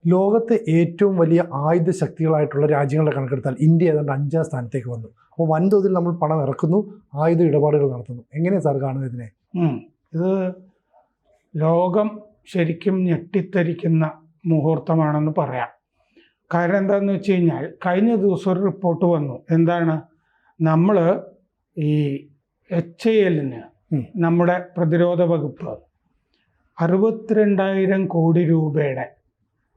ലോകത്തെ ഏറ്റവും വലിയ ആയുധ ശക്തികളായിട്ടുള്ള രാജ്യങ്ങളുടെ കണക്കെടുത്താൽ ഇന്ത്യ ഏതാണ്ട് 5ാം സ്ഥാനത്തേക്ക് വന്നു. അപ്പോൾ വൻതോതിൽ നമ്മൾ പണം ഇറക്കുന്നു, ആയുധ ഇടപാടുകൾ നടത്തുന്നു. എങ്ങനെയാണ് സാർ കാണുന്നത് ഇതിനെ? ഇത് ലോകം ശരിക്കും ഞെട്ടിത്തരിക്കുന്ന മുഹൂർത്തമാണെന്ന് പറയാം. കാരണം എന്താണെന്ന് വെച്ച് കഴിഞ്ഞാൽ, കഴിഞ്ഞ ദിവസം ഒരു റിപ്പോർട്ട് വന്നു. എന്താണ്, നമ്മൾ ഈ HALന് നമ്മുടെ പ്രതിരോധ വകുപ്പ് 62,000 കോടി രൂപയുടെ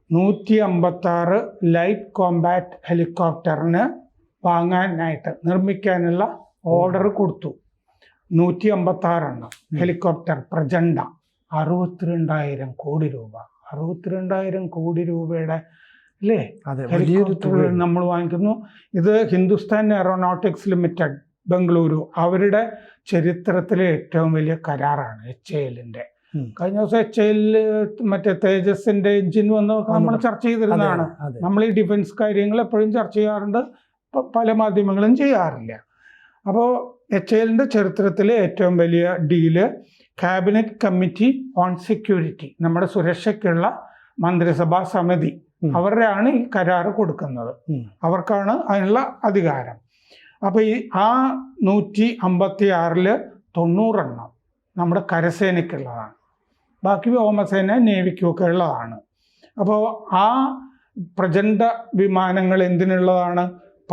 156 ലൈറ്റ് കോമ്പാറ്റ് ഹെലികോപ്റ്ററിന് വാങ്ങാനായിട്ട് നിർമ്മിക്കാനുള്ള ഓർഡർ കൊടുത്തു. 156 എണ്ണം ഹെലികോപ്റ്റർ പ്രചണ്ഡ 62,000 കോടി രൂപ. 62,000 കോടി രൂപയുടെ അല്ലേ ഹെലികോപ്റ്ററുകൾ നമ്മൾ വാങ്ങിക്കുന്നു. ഇത് ഹിന്ദുസ്ഥാൻ എയറോനോട്ടിക്സ് ലിമിറ്റഡ് ബംഗളൂരു, അവരുടെ ചരിത്രത്തിലെ ഏറ്റവും വലിയ കരാറാണ് HALന്റെ. കഴിഞ്ഞ ദിവസം HAL മറ്റേ തേജസിന്റെ എഞ്ചിൻ വന്ന് നമ്മൾ ചർച്ച ചെയ്തിരുന്നതാണ്. നമ്മൾ ഈ ഡിഫൻസ് കാര്യങ്ങൾ എപ്പോഴും ചർച്ച ചെയ്യാറുണ്ട്, പല മാധ്യമങ്ങളും ചെയ്യാറില്ല. അപ്പോൾ HALന്റെ ചരിത്രത്തിലെ ഏറ്റവും വലിയ deal cabinet committee on security, നമ്മുടെ സുരക്ഷയ്ക്കുള്ള മന്ത്രിസഭാ സമിതി, അവരുടെയാണ് ഈ കരാറ് കൊടുക്കുന്നത്. അവർക്കാണ് അതിനുള്ള അധികാരം. അപ്പോൾ ഈ 156 90 എണ്ണം നമ്മുടെ കരസേനയ്ക്കുള്ളതാണ്, ബാക്കി വ്യോമസേന നേവിക്കൊക്കെ ഉള്ളതാണ്. അപ്പോൾ ആ പ്രചണ്ഡ വിമാനങ്ങൾ എന്തിനുള്ളതാണ്?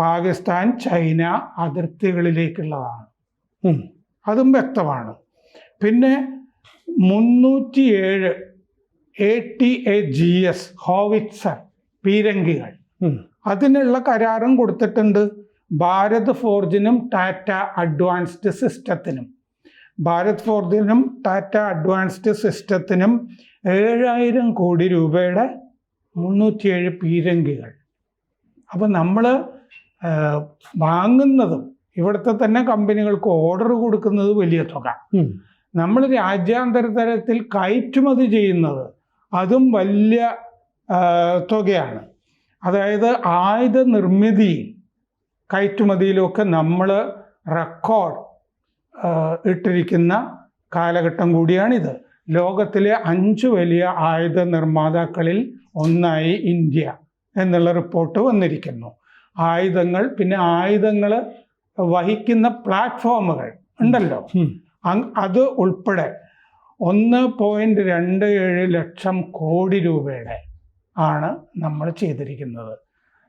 പാകിസ്ഥാൻ ചൈന അതിർത്തികളിലേക്കുള്ളതാണ്. അതും വ്യക്തമാണ്. പിന്നെ 307 ATAGS ഹോവിറ്റ്സർ പീരങ്കികൾ, അതിനുള്ള കരാറും കൊടുത്തിട്ടുണ്ട് ഭാരത് ഫോർജിനും ടാറ്റ അഡ്വാൻസ്ഡ് സിസ്റ്റത്തിനും. ഭാരത് ഫോർജിനും ടാറ്റ അഡ്വാൻസ്ഡ് സിസ്റ്റത്തിനും 7,000 കോടി രൂപയുടെ 307 പീരങ്കികൾ. അപ്പം നമ്മൾ വാങ്ങുന്നതും ഇവിടുത്തെ തന്നെ കമ്പനികൾക്ക് ഓർഡർ കൊടുക്കുന്നത് വലിയ തുക. നമ്മൾ രാജ്യാന്തര തലത്തിൽ കയറ്റുമതി ചെയ്യുന്നത് അതും വലിയ തുകയാണ്. അതായത് ആയുധ നിർമ്മിതിയിൽ കയറ്റുമതിയിലൊക്കെ നമ്മൾ റെക്കോർഡ് ഇട്ടിരിക്കുന്ന കാലഘട്ടം കൂടിയാണിത്. ലോകത്തിലെ 5 വലിയ ആയുധ നിർമ്മാതാക്കളിൽ ഒന്നായി ഇന്ത്യ എന്നുള്ള റിപ്പോർട്ട് വന്നിരിക്കുന്നു. ആയുധങ്ങൾ, പിന്നെ ആയുധങ്ങൾ വഹിക്കുന്ന പ്ലാറ്റ്ഫോമുകൾ ഉണ്ടല്ലോ, അത് ഉൾപ്പെടെ 1.27 ലക്ഷം കോടി രൂപയുടെ ആണ് നമ്മൾ ചെയ്തിരിക്കുന്നത്.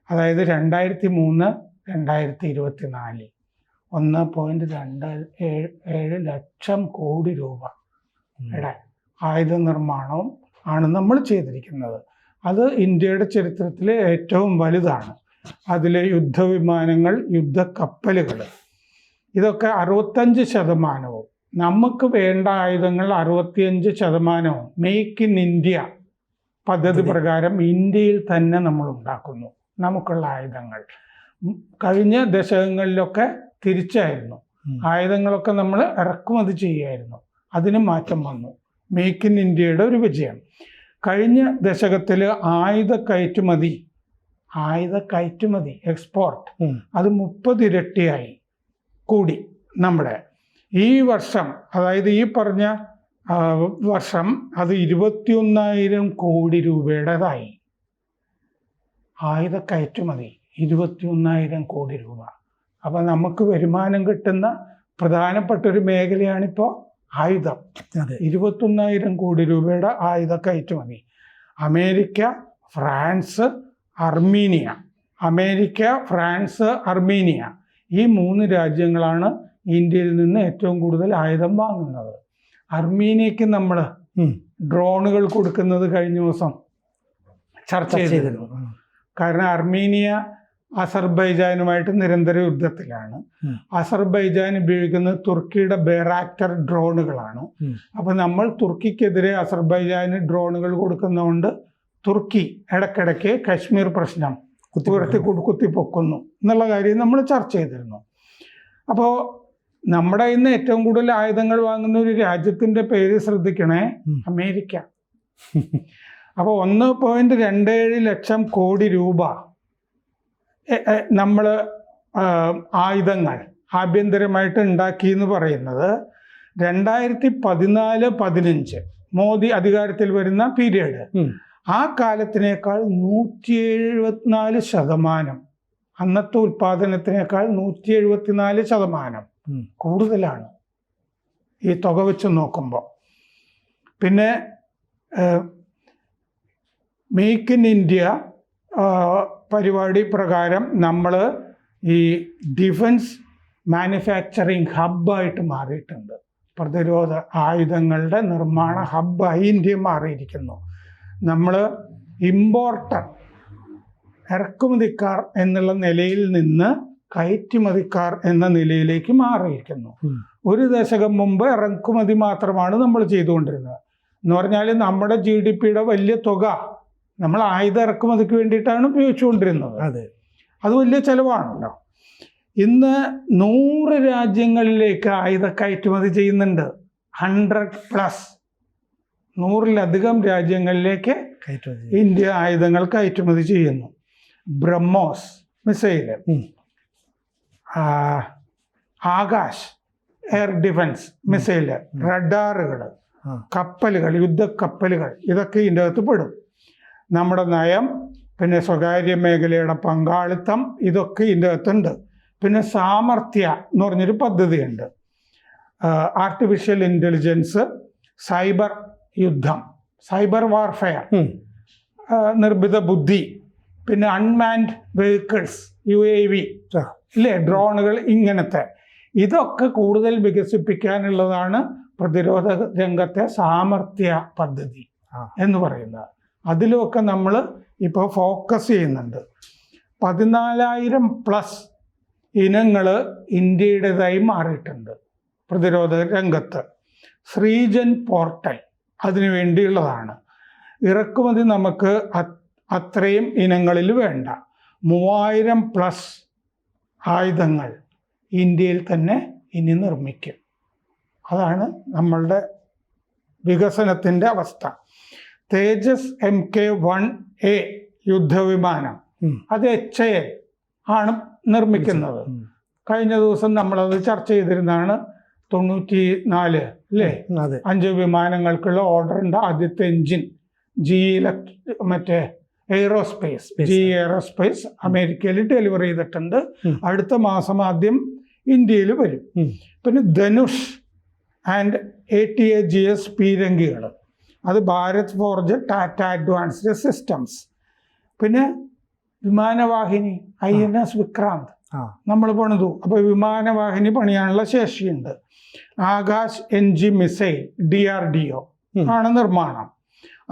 അതായത് 2003-2024 1.27 ലക്ഷം കോടി രൂപയുടെ ആയുധ നിർമ്മാണവും ആണ് നമ്മൾ ചെയ്തിരിക്കുന്നത്. അത് ഇന്ത്യയുടെ ചരിത്രത്തിലെ ഏറ്റവും വലുതാണ്. അതിലെ യുദ്ധവിമാനങ്ങൾ, യുദ്ധക്കപ്പലുകൾ, ഇതൊക്കെ 65%. നമുക്ക് വേണ്ട ആയുധങ്ങൾ 65% മെയ്ക്ക് ഇൻ ഇന്ത്യ പദ്ധതി പ്രകാരം ഇന്ത്യയിൽ തന്നെ നമ്മൾ ഉണ്ടാക്കുന്നു. നമുക്കുള്ള ആയുധങ്ങൾ കഴിഞ്ഞ ദശകങ്ങളിലൊക്കെ തിരിച്ചായിരുന്നു. ആയുധങ്ങളൊക്കെ നമ്മൾ ഇറക്കുമതി ചെയ്യുമായിരുന്നു. അതിന് മാറ്റം വന്നു. മെയ്ക്ക് ഇൻ ഇന്ത്യയുടെ ഒരു വിജയം. കഴിഞ്ഞ ദശകത്തിൽ ആയുധ കയറ്റുമതി എക്സ്പോർട്ട് അത് 30 ഇരട്ടിയായി കൂടി. നമ്മുടെ ഈ വർഷം, അതായത് ഈ പറഞ്ഞ വർഷം, അത് 21,000 കോടി രൂപയുടേതായി. ആയുധ കയറ്റുമതി 21,000 കോടി രൂപ. അപ്പം നമുക്ക് വരുമാനം കിട്ടുന്ന പ്രധാനപ്പെട്ട ഒരു മേഖലയാണിപ്പോൾ ആയുധം. 21,000 കോടി രൂപയുടെ ആയുധ കയറ്റുമതി. അമേരിക്ക, ഫ്രാൻസ്, അർമീനിയ ഈ 3 രാജ്യങ്ങളാണ് ഇന്ത്യയിൽ നിന്ന് ഏറ്റവും കൂടുതൽ ആയുധം വാങ്ങുന്നത്. അർമീനിയക്ക് നമ്മൾ ഡ്രോണുകൾ കൊടുക്കുന്നത് കഴിഞ്ഞ ദിവസം ചർച്ച ചെയ്തിരുന്നു. കാരണം അർമീനിയ അസർബൈജാനുമായിട്ട് നിരന്തര യുദ്ധത്തിലാണ്. അസർബൈജാൻ ഉപയോഗിക്കുന്നത് തുർക്കിയുടെ ബെറാക്ടർ ഡ്രോണുകളാണ്. അപ്പം നമ്മൾ തുർക്കിക്കെതിരെ അസർബൈജാന് ഡ്രോണുകൾ കൊടുക്കുന്നതുകൊണ്ട് തുർക്കി ഇടയ്ക്കിടയ്ക്ക് കശ്മീർ പ്രശ്നം കുത്തിപ്പൊക്കുന്നു എന്നുള്ള കാര്യം നമ്മൾ ചർച്ച ചെയ്തിരുന്നു. അപ്പോൾ നമ്മുടെ ഇന്ന് ഏറ്റവും കൂടുതൽ ആയുധങ്ങൾ വാങ്ങുന്ന ഒരു രാജ്യത്തിൻ്റെ പേര് ശ്രദ്ധിക്കണേ, അമേരിക്ക. അപ്പോൾ 1.27 ലക്ഷം കോടി രൂപ നമ്മൾ ആയുധങ്ങൾ ആഭ്യന്തരമായിട്ട് ഉണ്ടാക്കി എന്ന് പറയുന്നത് 2014-15 മോദി അധികാരത്തിൽ വരുന്ന പീരിയഡ്. ആ കാലത്തിനേക്കാൾ 174%, അന്നത്തെ ഉൽപാദനത്തിനേക്കാൾ 174% കൂടുതലാണ് ഈ തുക വെച്ച് നോക്കുമ്പോൾ. പിന്നെ മേക്ക് ഇൻ ഇന്ത്യ പരിപാടി പ്രകാരം നമ്മൾ ഈ ഡിഫൻസ് മാനുഫാക്ചറിങ് ഹബ്ബായിട്ട് മാറിയിട്ടുണ്ട്. പ്രതിരോധ ആയുധങ്ങളുടെ നിർമ്മാണ ഹബ്ബായി ഇന്ത്യ മാറിയിരിക്കുന്നു. നമ്മൾ ഇമ്പോർട്ടർ, ഇറക്കുമതിക്കാർ എന്നുള്ള നിലയിൽ നിന്ന് കയറ്റുമതിക്കാർ എന്ന നിലയിലേക്ക് മാറിയിരിക്കുന്നു. ഒരു ദശകം മുമ്പ് ഇറക്കുമതി മാത്രമാണ് നമ്മൾ ചെയ്തുകൊണ്ടിരുന്നത്. എന്ന് പറഞ്ഞാൽ നമ്മുടെ GDP-യുടെ വലിയ തുക നമ്മൾ ആയുധ ഇറക്കുമതിക്ക് വേണ്ടിയിട്ടാണ് ഉപയോഗിച്ചുകൊണ്ടിരുന്നത്. അത് വലിയ ചെലവാണല്ലോ. ഇന്ന് 100 രാജ്യങ്ങളിലേക്ക് ആയുധ കയറ്റുമതി ചെയ്യുന്നുണ്ട്. 100+, 100-ലധികം രാജ്യങ്ങളിലേക്ക് ഇന്ത്യ ആയുധങ്ങൾ കയറ്റുമതി ചെയ്യുന്നു. BrahMos missile, Akash air defence missile, റഡാറുകൾ, കപ്പലുകൾ, യുദ്ധക്കപ്പലുകൾ, ഇതൊക്കെ ഇതിൻ്റെ അകത്ത് പെടും. നമ്മുടെ നയം, പിന്നെ സ്വകാര്യ മേഖലയുടെ പങ്കാളിത്തം, ഇതൊക്കെ ഇതിൻ്റെ അകത്തുണ്ട്. പിന്നെ സാമർത്ഥ്യ എന്ന് പറഞ്ഞൊരു പദ്ധതിയുണ്ട്. ആർട്ടിഫിഷ്യൽ ഇൻ്റലിജൻസ്, സൈബർ യുദ്ധം, സൈബർ വാർഫെയർ, നിർമ്മിത ബുദ്ധി, പിന്നെ അൺമാൻഡ് വെഹിക്കിൾസ്, UAV ഇല്ലേ, ഡ്രോണുകൾ, ഇങ്ങനത്തെ ഇതൊക്കെ കൂടുതൽ വികസിപ്പിക്കാനുള്ളതാണ് പ്രതിരോധ രംഗത്തെ സാമർത്ഥ്യ പദ്ധതി എന്ന് പറയുന്നത്. അതിലുമൊക്കെ നമ്മൾ ഇപ്പോൾ ഫോക്കസ് ചെയ്യുന്നുണ്ട്. 14,000+ ഇനങ്ങൾ ഇന്ത്യയുടേതായി മാറിയിട്ടുണ്ട് പ്രതിരോധ രംഗത്ത്. ശ്രീജൻ പോർട്ടൽ അതിനു വേണ്ടിയുള്ളതാണ്. ഇറക്കുമതി നമുക്ക് അത്രയും ഇനങ്ങളിൽ വേണ്ട. 3,000+ ആയുധങ്ങൾ ഇന്ത്യയിൽ തന്നെ ഇനി നിർമ്മിക്കും. അതാണ് നമ്മളുടെ വികസനത്തിൻ്റെ അവസ്ഥ. തേജസ് MK-1A യുദ്ധവിമാനം, അത് HAL ആണ് നിർമ്മിക്കുന്നത്. കഴിഞ്ഞ ദിവസം നമ്മളത് ചർച്ച ചെയ്തിരുന്നതാണ്. 94 അല്ലേ, 5 വിമാനങ്ങൾക്കുള്ള ഓർഡറുണ്ട്. ആദ്യത്തെ എൻജിൻ മറ്റേ എയ്റോസ്പേസ്, എയ്റോസ്പേസ് അമേരിക്കയിൽ ഡെലിവറി ചെയ്തിട്ടുണ്ട്. അടുത്ത മാസം ആദ്യം ഇന്ത്യയിൽ വരും. പിന്നെ ധനുഷ് ആൻഡ് ATAGS പീരങ്കികൾ, അത് Bharat forge, Tata advanced systems. പിന്നെ വിമാനവാഹിനി INS വിക്രാന്ത് നമ്മൾ പണിതു. അപ്പോൾ വിമാനവാഹിനി പണിയാനുള്ള ശേഷിയുണ്ട്. ആകാശ് NG മിസൈൽ DRDO ആണ് നിർമ്മാണം.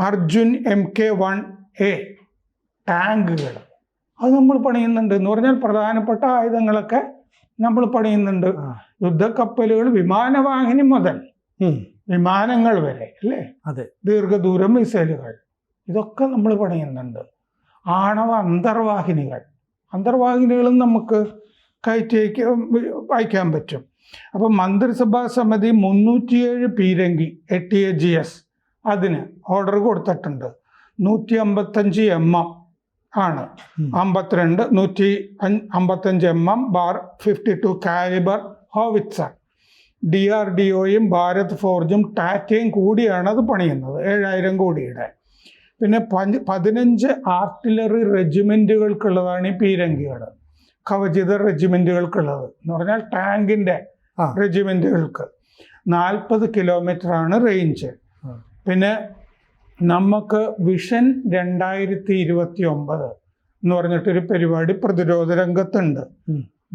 അർജുൻ MK-1A ടാങ്കുകൾ, അത് നമ്മൾ പണിയുന്നുണ്ട്. എന്ന് പറഞ്ഞാൽ പ്രധാനപ്പെട്ട ആയുധങ്ങളൊക്കെ നമ്മൾ പണിയുന്നുണ്ട്. യുദ്ധക്കപ്പലുകൾ, വിമാനവാഹിനി മുതൽ വിമാനങ്ങൾ വരെ അല്ലേ, ദീർഘദൂര മിസൈലുകൾ, ഇതൊക്കെ നമ്മൾ പണിയുന്നുണ്ട്. ആണവ അന്തർവാഹിനികളും നമുക്ക് കയറ്റി അയക്കാൻ പറ്റും. അപ്പം മന്ത്രിസഭാ സമിതി 307 പീരങ്കി ATAGS അതിന് ഓർഡർ കൊടുത്തിട്ടുണ്ട്. 155 mm ആണ്, 52 155 mm /52 കാലിബർ ഹോവിറ്റ്സർ. DRDOയും ഭാരത് ഫോർജും ടാറ്റയും കൂടിയാണ് അത് പണിയുന്നത്, 7,000 കോടിയുടെ. പിന്നെ 15 ആർട്ടിലറി റെജിമെൻറ്റുകൾക്കുള്ളതാണ് ഈ പീരങ്കികൾ, കവചിത റെജിമെൻറ്റുകൾക്കുള്ളത്. എന്ന് പറഞ്ഞാൽ ടാങ്കിൻ്റെ റെജിമെൻറ്റുകൾക്ക് 40 കിലോമീറ്ററാണ് റേഞ്ച്. പിന്നെ നമുക്ക് വിഷൻ 2029 എന്ന് പറഞ്ഞിട്ടൊരു പരിപാടി പ്രതിരോധ രംഗത്തുണ്ട്.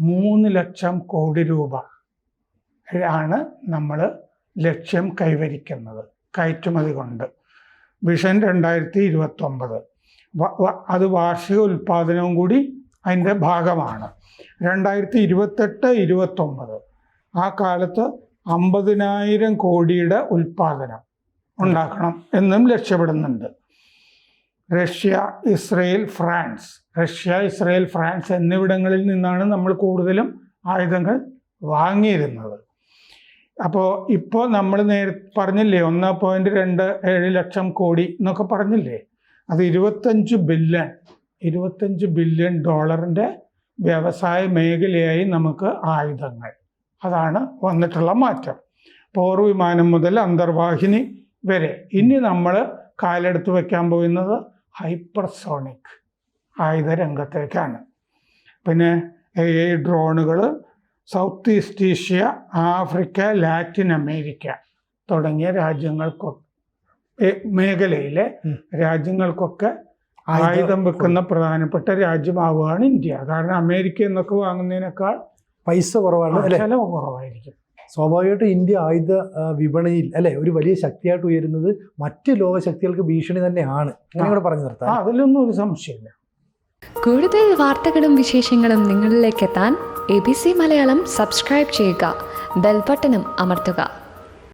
3 ലക്ഷം കോടി രൂപ ആണ് നമ്മൾ ലക്ഷ്യം കൈവരിക്കുന്നത് കയറ്റുമതി കൊണ്ട്. വിഷൻ 2029 അത് വാർഷിക ഉൽപ്പാദനവും കൂടി അതിൻ്റെ ഭാഗമാണ്. 2028-29 ആ കാലത്ത് 50,000 കോടിയുടെ ഉൽപ്പാദനം ഉണ്ടാക്കണം എന്നും ലക്ഷ്യപ്പെടുന്നുണ്ട്. റഷ്യ, ഇസ്രയേൽ, ഫ്രാൻസ് എന്നിവിടങ്ങളിൽ നിന്നാണ് നമ്മൾ കൂടുതലും ആയുധങ്ങൾ വാങ്ങിയിരുന്നത്. അപ്പോൾ ഇപ്പോൾ നമ്മൾ പറഞ്ഞില്ലേ 1.27 ലക്ഷം കോടി എന്നൊക്കെ പറഞ്ഞില്ലേ, അത് 25 ബില്യൺ ഡോളറിൻ്റെ വ്യവസായ മേഖലയായി നമുക്ക് ആയുധങ്ങൾ. അതാണ് വന്നിട്ടുള്ള മാറ്റം. പോർ വിമാനം മുതൽ അന്തർവാഹിനി വരെ. ഇനി നമ്മൾ കാലെടുത്ത് വയ്ക്കാൻ പോകുന്നത് ഹൈപ്പർസോണിക് ആയുധ രംഗത്തേക്കാണ്. പിന്നെ ഈ ഡ്രോണുകൾ south east Asia, Africa, Latin America തുടങ്ങിയ മേഖലയിലെ രാജ്യങ്ങൾക്കൊക്കെ ആയുധം വെക്കുന്ന പ്രധാനപ്പെട്ട രാജ്യമാവുകയാണ് ഇന്ത്യ. കാരണം അമേരിക്ക എന്നൊക്കെ വാങ്ങുന്നതിനേക്കാൾ പൈസ കുറവാണ് അല്ലേ? ചെലവ് കുറവായിരിക്കും. സ്വാഭാവികമായിട്ടും ഇന്ത്യ ആയുധ വിപണിയിൽ അല്ലെ ഒരു വലിയ ശക്തിയായിട്ട് ഉയരുന്നത് മറ്റ് ലോകശക്തികൾക്ക് ഭീഷണി തന്നെയാണ്. അങ്ങനെ പറഞ്ഞു നിർത്താം. അതിലൊന്നും ഒരു സംശയമില്ല. കൂടുതൽ വാർത്തകളും വിശേഷങ്ങളും നിങ്ങളിലേക്ക് എത്താൻ ABC മലയാളം സബ്സ്ക്രൈബ് ചെയ്യുക, ബെൽ ബട്ടണും അമർത്തുക.